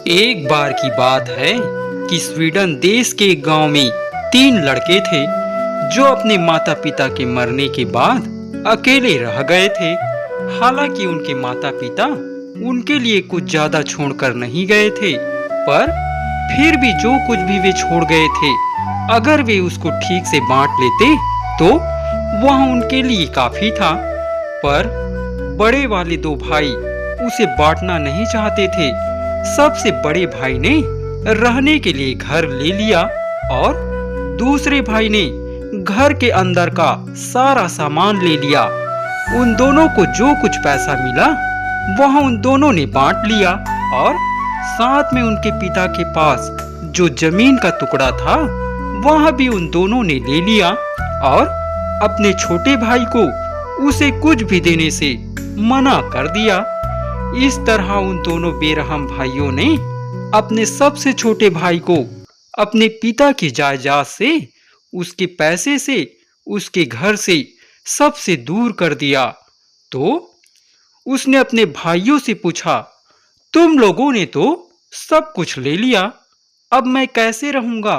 एक बार की बात है कि स्वीडन देश के एक गांव में तीन लड़के थे जो अपने माता पिता के मरने के बाद अकेले रह गए थे। हालांकि उनके माता पिता उनके लिए कुछ ज्यादा छोड़कर नहीं गए थे, पर फिर भी जो कुछ भी वे छोड़ गए थे, अगर वे उसको ठीक से बांट लेते तो वह उनके लिए काफी था। पर बड़े वाले दो भाई उसे बांटना नहीं चाहते थे। सबसे बड़े भाई ने रहने के लिए घर ले लिया और दूसरे भाई ने घर के अंदर का सारा सामान ले लिया। उन दोनों को जो कुछ पैसा मिला वह उन दोनों ने बांट लिया और साथ में उनके पिता के पास जो जमीन का टुकड़ा था वह भी उन दोनों ने ले लिया और अपने छोटे भाई को उसे कुछ भी देने से मना कर दिया। इस तरह उन दोनों बेरहम भाइयों ने अपने सबसे छोटे भाई को अपने पिता की जायदाद से, उसके पैसे से, उसके घर से सबसे दूर कर दिया। तो उसने अपने भाइयों से पूछा, तुम लोगों ने तो सब कुछ ले लिया, अब मैं कैसे रहूंगा?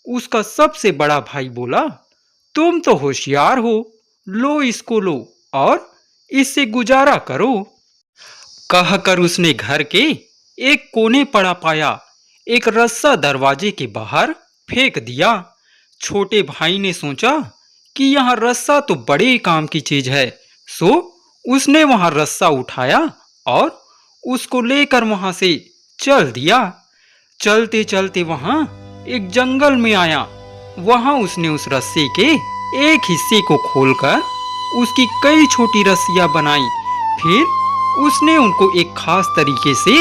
उसका सबसे बड़ा भाई बोला, तुम तो होशियार हो, लो इसको लो और इससे गुजारा करो। कहकर उसने घर के एक कोने पड़ा पाया एक रस्सा दरवाजे के बाहर फेंक दिया। छोटे भाई ने सोचा कि यह रस्सा तो बड़े काम की चीज है, सो उसने वहां रस्सा उठाया और उसको लेकर वहां से चल दिया। चलते चलते वहां एक जंगल में आया। वहां उसने उस रस्से के एक हिस्से को खोलकर उसकी कई छोटी रस्सियां बनाई। फिर उसने उनको एक खास तरीके से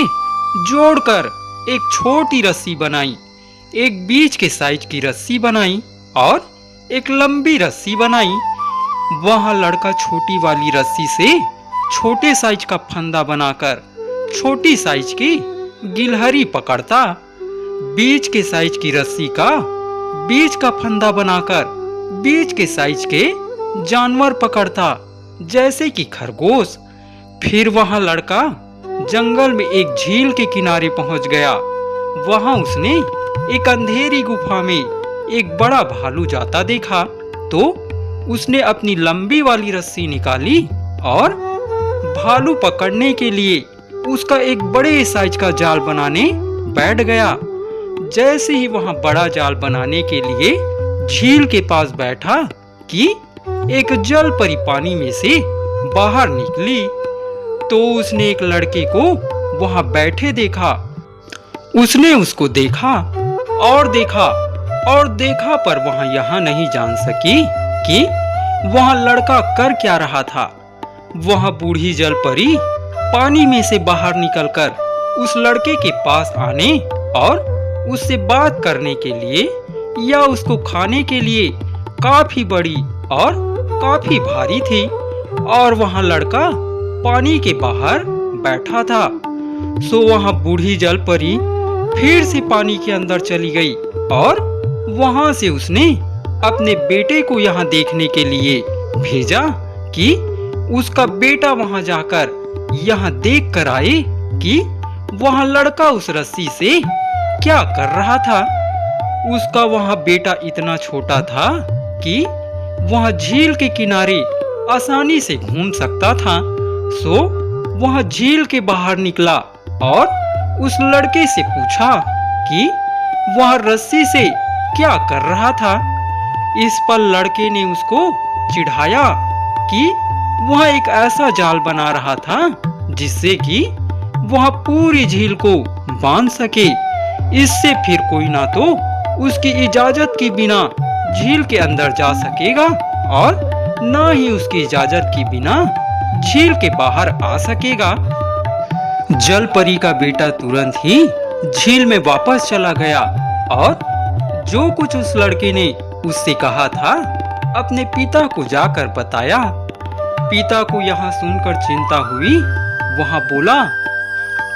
जोड़कर एक छोटी रस्सी बनाई, एक बीच के साइज की रस्सी बनाई और एक लंबी रस्सी बनाई। वह लड़का छोटी वाली रस्सी से छोटे साइज का फंदा बनाकर छोटी साइज की गिलहरी पकड़ता, बीच के साइज की रस्सी का बीच का फंदा बनाकर बीच के साइज के जानवर पकड़ता, जैसे कि खरगोश। फिर वहां लड़का जंगल में एक झील के किनारे पहुंच गया। वहां उसने एक अंधेरी गुफा में एक बड़ा भालू जाता देखा। तो उसने अपनी लंबी वाली रस्सी निकाली और भालू पकड़ने के लिए उसका एक बड़े साइज का जाल बनाने बैठ गया। जैसे ही वहां बड़ा जाल बनाने के लिए झील के पास बैठा कि एक जल परी पानी में से बाहर निकली। तो उसने एक लड़के को वहां बैठे देखा। उसने उसको देखा और देखा और देखा, पर वहां यहां नहीं जान सकी कि वहां लड़का कर क्या रहा था। वह बूढ़ी जल परी पानी में से बाहर निकलकर उस लड़के के पास आने और उससे बात करने के लिए या उसको खाने के लिए काफी बड़ी और काफी भारी थी। और वहां लड़का पानी के बाहर बैठा था। सो वहां बूढ़ी जल परी फिर से पानी के अंदर चली गई और वहां से उसने अपने बेटे को यहाँ देखने के लिए भेजा कि उसका बेटा वहां जाकर यहाँ देख कर आए कि वहां लड़का उस रस्सी से क्या कर रहा था। उसका वहां बेटा इतना छोटा था कि वह झील के किनारे आसानी से घूम सकता था। सो वह झील के बाहर निकला और उस लड़के से पूछा कि वह रस्सी से क्या कर रहा था। इस पर लड़के ने उसको चिढ़ाया कि वह एक ऐसा जाल बना रहा था जिससे कि वह पूरी झील को बांध सके। इससे फिर कोई ना तो उसकी इजाजत के बिना झील के अंदर जा सकेगा और ना ही उसकी इजाजत के बिना झील के बाहर आ सकेगा। जल परी का बेटा तुरंत ही झील में वापस चला गया और जो कुछ उस लड़के ने उससे कहा था अपने पिता को जाकर बताया। पिता को यहाँ सुनकर चिंता हुई। वहां बोला,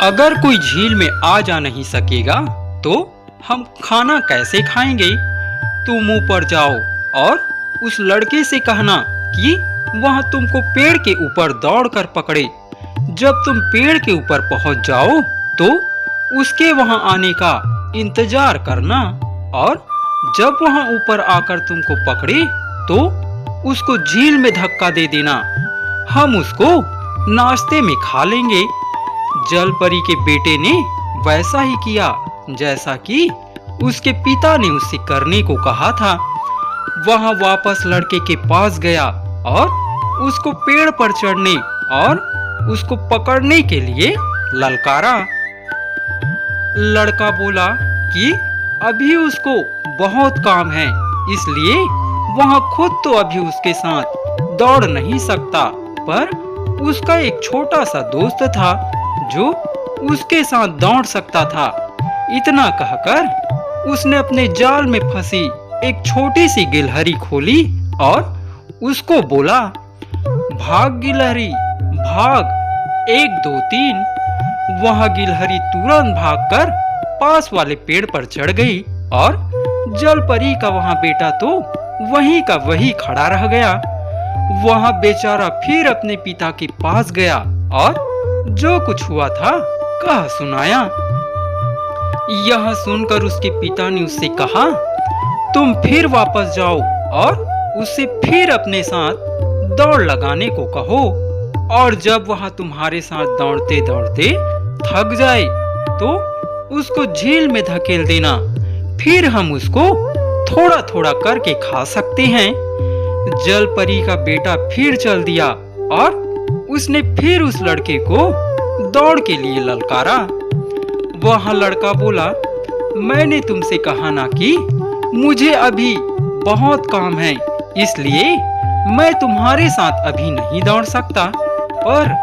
अगर कोई झील में आ जा नहीं सकेगा तो हम खाना कैसे खाएंगे? तुम ऊपर जाओ और उस लड़के से कहना कि वह तुमको पेड़ के ऊपर दौड़कर पकड़े। जब तुम पेड़ के ऊपर पहुंच जाओ तो उसके वहां आने का इंतजार करना, और जब वहां ऊपर आकर तुमको पकड़े तो उसको झील में धक्का दे देना। हम उसको नाश्ते में खा लेंगे। जल परी के बेटे ने वैसा ही किया जैसा कि उसके पिता ने उससे करने को कहा था। वहां वापस लड़के के पास गया और उसको पेड़ पर चढ़ने और उसको पकड़ने के लिए ललकारा। लड़का बोला कि अभी उसको बहुत काम है, इसलिए वहां खुद तो अभी उसके साथ दौड़ नहीं सकता, पर उसका एक छोटा सा दोस्त था जो उसके साथ दौड़ सकता था। इतना कहकर उसने अपने जाल में फंसी एक छोटी सी गिलहरी खोली और उसको बोला, भाग गिलहरी भाग, 1 2 3। वह गिलहरी तुरंत भागकर पास वाले पेड़ पर चढ़ गई और जल परी का वहां बेटा तो वहीं का वहीं खड़ा रह गया। वहां बेचारा फिर अपने पिता के पास गया और जो कुछ हुआ था कह सुनाया। यह सुनकर उसके पिता ने उससे कहा, तुम फिर वापस जाओ और उससे फिर अपने साथ दौड़ लगाने को कहो, और जब वह तुम्हारे साथ दौड़ते दौड़ते थक जाए तो उसको झील में धकेल देना, फिर हम उसको थोड़ा थोड़ा करके खा सकते हैं। जल परी का बेटा फिर चल दिया और उसने फिर उस लड़के को दौड़ के लिए ललकारा। वह लड़का बोला, मैंने तुमसे कहा ना कि मुझे अभी बहुत काम है, इसलिए मैं तुम्हारे साथ अभी नहीं दौड़ सकता, पर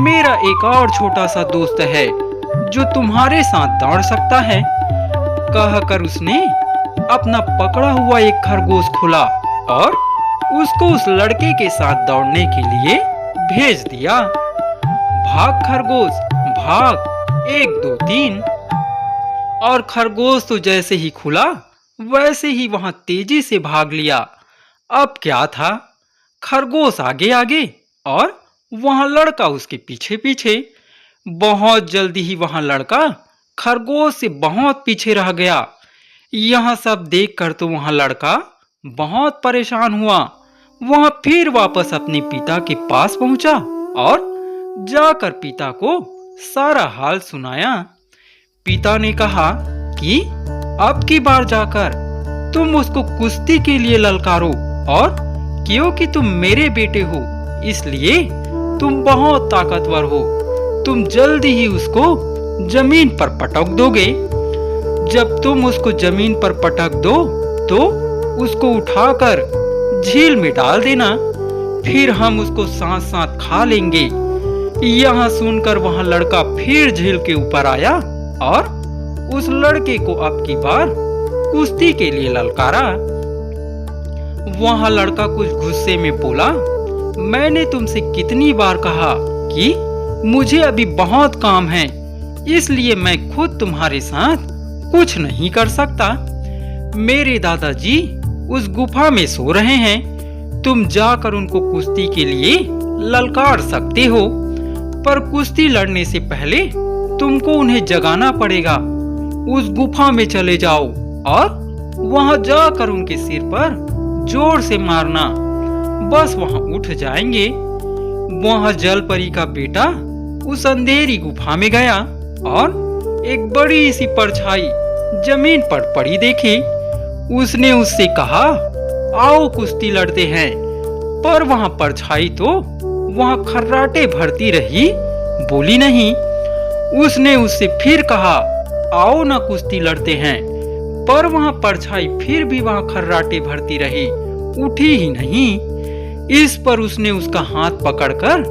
मेरा एक और छोटा सा दोस्त है जो तुम्हारे साथ दौड़ सकता है। कहकर उसने अपना पकड़ा हुआ एक खरगोश खोला और उसको उस लड़के के साथ दौड़ने के लिए भेज दिया। भाग खरगोश भाग, 1 2 3। और खरगोश तो जैसे ही खुला वैसे ही वहां तेजी से भाग लिया। अब क्या था, खरगोश आगे आगे और वहां लड़का उसके पीछे पीछे। बहुत जल्दी ही वहां लड़का खरगोश से बहुत पीछे रह गया। यह सब देखकर तो वहां लड़का बहुत परेशान हुआ। वह फिर वापस अपने पिता के पास पहुंचा और जाकर पिता को सारा हाल सुनाया। पिता ने कहा कि अब की बार जाकर तुम उसको कुश्ती के लिए ललकारो, और क्योंकि तुम मेरे बेटे हो इसलिए तुम बहुत ताकतवर हो, तुम जल्दी ही उसको जमीन पर पटक दोगे। जब तुम उसको जमीन पर पटक दो तो उसको उठाकर झील में डाल देना, फिर हम उसको साथ साथ खा लेंगे। यह सुनकर वह लड़का फिर झील के ऊपर आया और उस लड़के को अब की बार कुश्ती के लिए ललकारा। वह लड़का कुछ गुस्से में बोला, मैंने तुमसे कितनी बार कहा कि मुझे अभी बहुत काम है, इसलिए मैं खुद तुम्हारे साथ कुछ नहीं कर सकता। मेरे दादाजी उस गुफा में सो रहे हैं, तुम जाकर उनको कुश्ती के लिए ललकार सकते हो, पर कुश्ती लड़ने से पहले तुमको उन्हें जगाना पड़ेगा। उस गुफा में चले जाओ और वहां जाकर उनके सिर पर जोर से मारना, बस वहां उठ जाएंगे। वहां जल परी का बेटा उस अंधेरी गुफा में गया और एक बड़ी सी परछाई जमीन पर पड़ी देखी। उसने उससे कहा, आओ कुश्ती लड़ते हैं, पर वहां परछाई तो वहां खर्राटे भरती रही, बोली नहीं। उसने उससे फिर कहा, आओ ना कुश्ती लड़ते हैं, पर वहां परछाई फिर भी वहां खर्राटे भरती रही, उठी ही नहीं। इस पर उसने उसका हाथ पकड़कर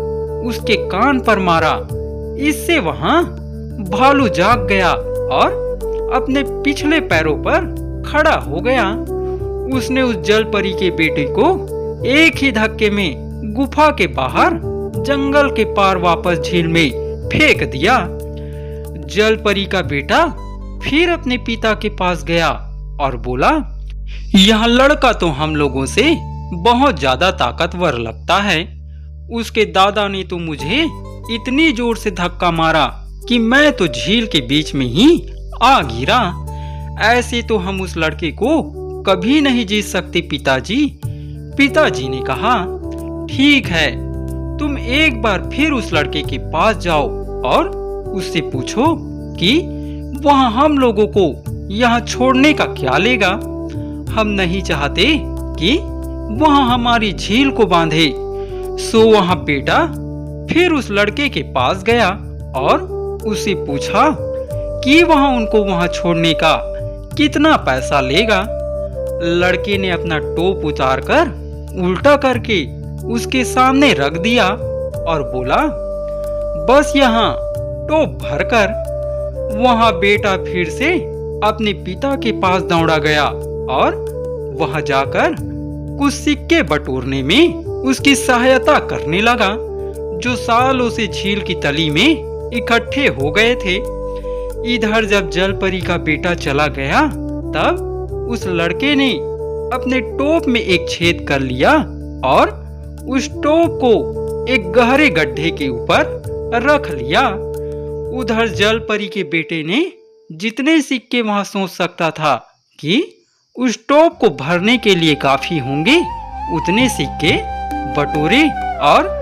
उसके कान पर मारा। इससे वहां भालू जाग गया और अपने पिछले पैरों पर खड़ा हो गया। उसने उस जल परी के बेटे को एक ही धक्के में गुफा के बाहर जंगल के पार वापस झील में फेंक दिया। जल परी का बेटा फिर अपने पिता के पास गया और बोला, यह लड़का तो हम लोगों से बहुत ज्यादा ताकतवर लगता है। उसके दादा ने तो मुझे इतनी जोर से धक्का मारा कि मैं तो झील के बीच में ही आ गिरा। ऐसे तो हम उस लड़के को कभी नहीं जीत सकते पिताजी। पिताजी ने कहा, ठीक है, तुम एक बार फिर उस लड़के के पास जाओ और उससे पूछो कि वहाँ हम लोगों को यहाँ छोड़ने का क्या लेगा। हम नहीं चाहते कि वहाँ हमारी झील को बांधे। सो वहाँ बेटा फिर उस लड़के के पास गया और उससे पूछा कि वहाँ उनको वहाँ छोड़ने का कितना पैसा लेगा। लड़के ने अपना टोप उतारकर उल्टा करके उसके सामने रख दिया और बोला, बस यहाँ टोप भरकर। वहाँ बेटा फिर से अपने पिता के पास दौड़ा गया और वहाँ जाकर कुछ सिक्के बटोरने में उसकी सहायता करने लगा, जो सालों से झील की तली में इकट्ठे हो गए थे। इधर जब जलपरी का बेटा चला गया, तब उस लड़के ने अपने टोप में एक छेद कर लिया और उस टोप को एक गहरे गड्ढे के ऊपर रख लिया। उधर जलपरी के बेटे ने जितने सिक्के वहां सोच सकता था कि उस टोप को भरने के लिए काफी होंगे, उतने सिक्के बटोरे और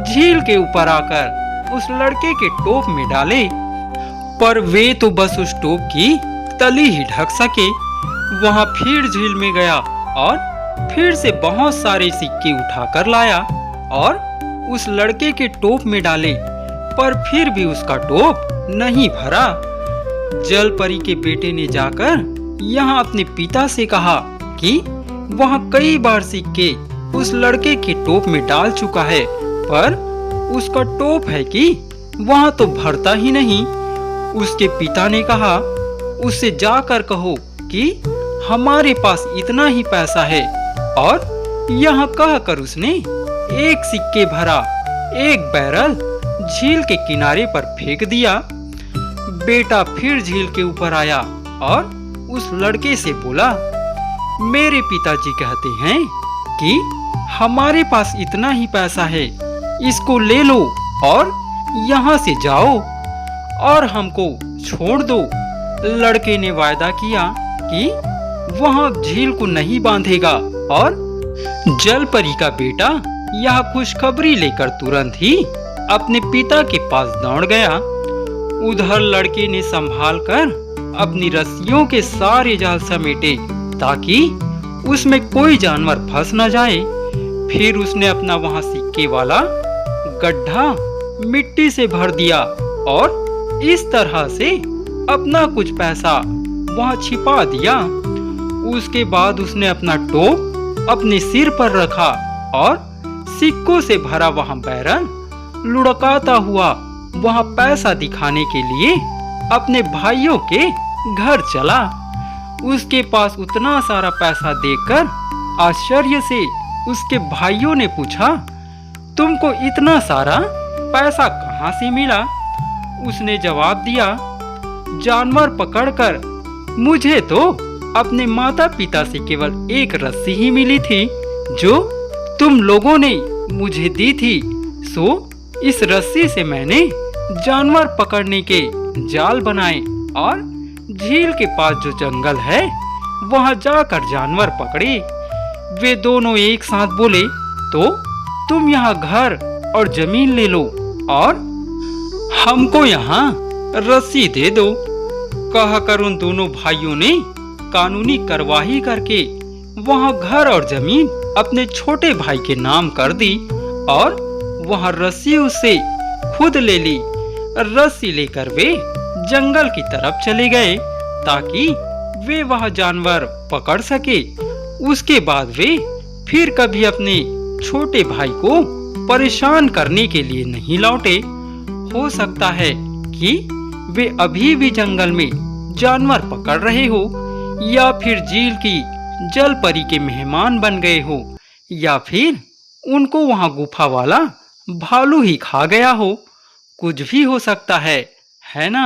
झील के ऊपर आकर उस लड़के के टोप में डाले। पर वे तो बस उस टोप की तली ही ढक सके। वहां फिर झील में गया और फिर से बहुत सारे सिक्के उठाकर लाया और उस लड़के के टोप में डाले, पर फिर भी उसका टोप नहीं भरा। जलपरी के बेटे ने जाकर यहाँ अपने पिता से कहा कि वहाँ कई बार सिक्के उस लड़के के टोप में डाल चुका है, पर उसका टोप है कि वहाँ तो भरता ही नहीं। उसके पिता ने कहा, उससे जाकर कहो कि हमारे पास इतना ही पैसा है। और यहाँ कहकर उसने एक सिक्के भरा एक बैरल झील के किनारे पर फेंक दिया। बेटा फिर झील के ऊपर आया और उस लड़के से बोला, मेरे पिताजी कहते हैं कि हमारे पास इतना ही पैसा है, इसको ले लो और यहाँ से जाओ और हमको छोड़ दो। लड़के ने वायदा किया कि वहाँ झील को नहीं बांधेगा और जलपरी का बेटा यह खुशखबरी लेकर तुरंत ही अपने पिता के पास दौड़ गया। उधर लड़के ने संभाल कर अपनी रस्सियों के सारे जाल समेटे ताकि उसमें कोई जानवर फंस न जाए। फिर उसने अपना वहां सिक्के वाला गड्ढा मिट्टी से भर दिया और इस तरह से अपना कुछ पैसा वहां छिपा दिया। उसके बाद उसने अपना टोप अपने सिर पर रखा और सिक्कों से भरा वहां बैरल लुढ़काता हुआ वहां पैसा दिखाने के लिए अपने भाइयों के घर चला। उसके पास उतना सारा पैसा देखकर आश्चर्य से उसके भाइयों ने पूछा, तुमको इतना सारा पैसा कहाँ से मिला? उसने जवाब दिया, जानवर पकड़कर मुझे तो अपने माता पिता से केवल एक रस्सी ही मिली थी जो तुम लोगों ने मुझे दी थी। सो इस रस्सी से मैंने जानवर पकड़ने के जाल बनाए और झील के पास जो जंगल है वहां जाकर जानवर पकड़े। वे दोनों एक साथ बोले, तो तुम यहाँ घर और जमीन ले लो और हमको यहाँ रस्सी दे दो। कहकर उन दोनों भाइयों ने कानूनी कार्यवाही करके वहाँ घर और जमीन अपने छोटे भाई के नाम कर दी और वहाँ रस्सी उससे खुद ले ली। रस्सी लेकर वे जंगल की तरफ चले गए ताकि वे वह जानवर पकड़ सके। उसके बाद वे फिर कभी अपने छोटे भाई को परेशान करने के लिए नहीं लौटे। हो सकता है कि वे अभी भी जंगल में जानवर पकड़ रहे हो, या फिर झील की जलपरी के मेहमान बन गए हो, या फिर उनको वहां गुफा वाला भालू ही खा गया हो। कुछ भी हो सकता है ना?